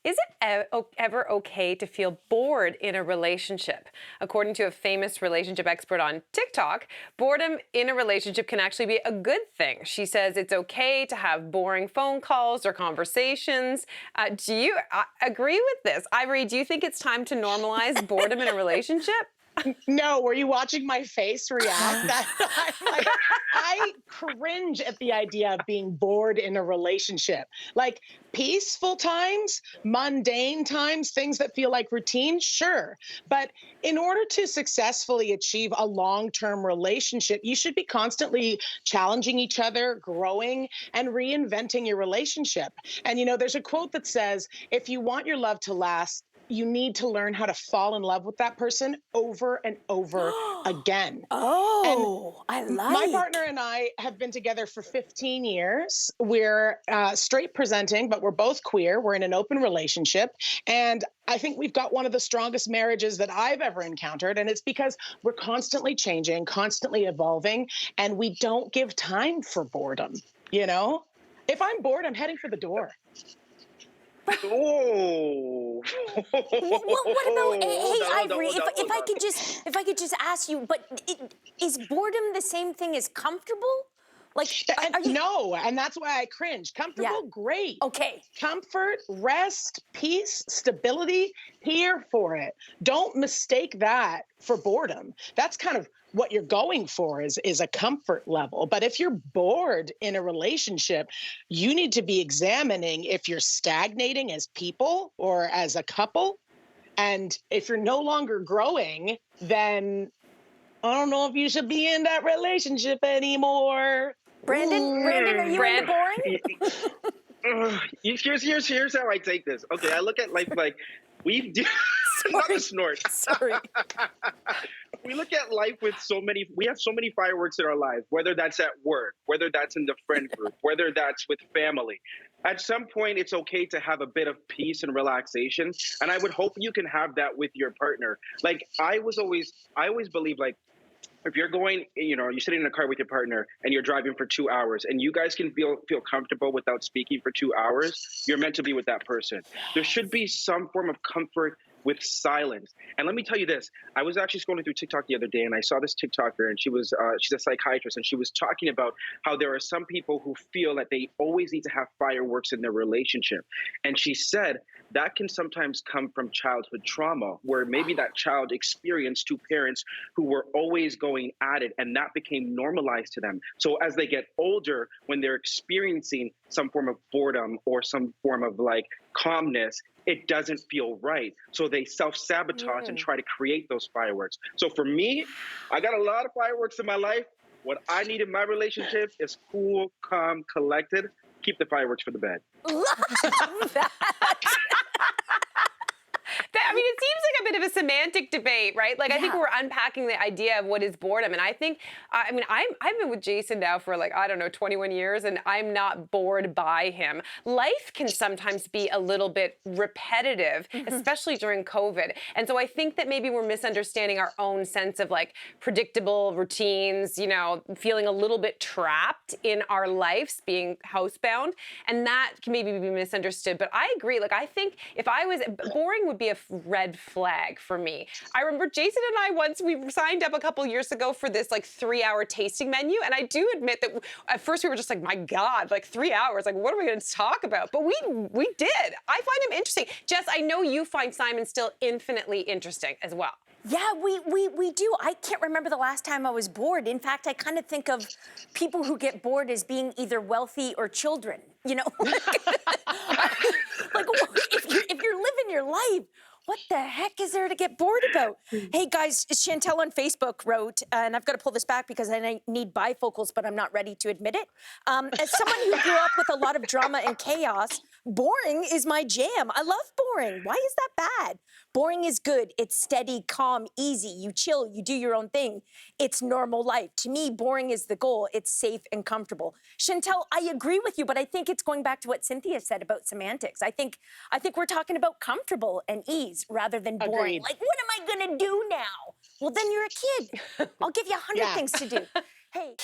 Is it ever okay to feel bored in a relationship? According to a famous relationship expert on TikTok, boredom in a relationship can actually be a good thing. She says it's okay to have boring phone calls or conversations. Do you agree with this? Ivory, do you think it's time to normalize boredom in a relationship? No, were you watching my face react? I'm like, I cringe at the idea of being bored in a relationship. Like peaceful times, mundane times, things that feel like routine, sure. But in order to successfully achieve a long-term relationship, you should be constantly challenging each other, growing, and reinventing your relationship. And there's a quote that says, if you want your love to last, you need to learn how to fall in love with that person over and over again. And Oh, I my like. partner and I have been together for 15 years. We're straight presenting, but we're both queer. We're in an open relationship. And I think we've got one of the strongest marriages that I've ever encountered. And it's because we're constantly changing, constantly evolving, and we don't give time for boredom. If I'm bored, I'm heading for the door. Oh. What about, hey, Hold on, Ivory? hold on, If hold I on. could just ask you, but is boredom the same thing as comfortable? Like, are you? No, and that's why I cringe. Yeah. Comfortable, great. Okay. Comfort, rest, peace, stability, here for it. Don't mistake that for boredom. That's kind of what you're going for is a comfort level. But if you're bored in a relationship, you need to be examining if you're stagnating as people or as a couple. And if you're no longer growing, then I don't know if you should be in that relationship anymore. Brandon, are you into boring? Here's how I take this. Okay, I look at life like we've not a snort. Sorry. We look at life with we have so many fireworks in our lives, whether that's at work, whether that's in the friend group, whether that's with family. At some point, it's okay to have a bit of peace and relaxation. And I would hope you can have that with your partner. Like I always believe like, if you're going, you're sitting in a car with your partner and you're driving for 2 hours and you guys can feel comfortable without speaking for 2 hours, you're meant to be with that person. There should be some form of comfort with silence. And let me tell you this, I was actually scrolling through TikTok the other day and I saw this TikToker and she's a psychiatrist and she was talking about how there are some people who feel that they always need to have fireworks in their relationship. And she said that can sometimes come from childhood trauma where maybe that child experienced two parents who were always going at it and that became normalized to them. So as they get older, when they're experiencing some form of boredom or some form of like calmness, it doesn't feel right. So they self-sabotage and try to create those fireworks. So for me, I got a lot of fireworks in my life. What I need in my relationship is cool, calm, collected. Keep the fireworks for the bed. Love that. I mean, it seems like a bit of a semantic debate, right? Like, I think we're unpacking the idea of what is boredom. And I think, I've been with Jason now for 21 years, and I'm not bored by him. Life can sometimes be a little bit repetitive, especially during COVID. And so I think that maybe we're misunderstanding our own sense of predictable routines, feeling a little bit trapped in our lives, being housebound. And that can maybe be misunderstood. But I agree. I think if I was, boring would be a red flag for me. I remember Jason and I we signed up a couple years ago for this 3-hour tasting menu. And I do admit that at first we were just my God, 3 hours, what are we going to talk about? But we did. I find him interesting. Jess, I know you find Simon still infinitely interesting as well. Yeah, we do. I can't remember the last time I was bored. In fact, I kind of think of people who get bored as being either wealthy or children, if you're living your life, what the heck is there to get bored about? Hey, guys, Chantel on Facebook wrote, and I've got to pull this back because I need bifocals, but I'm not ready to admit it. As someone who grew up with a lot of drama and chaos, boring is my jam. I love boring. Why is that bad? Boring is good. It's steady, calm, easy. You chill, you do your own thing. It's normal life. To me, boring is the goal. It's safe and comfortable. Chantel, I agree with you, but I think it's going back to what Cynthia said about semantics. I think we're talking about comfortable and ease rather than boring. Agreed. What am I gonna do now? Well, then you're a kid. I'll give you 100 things to do. Hey.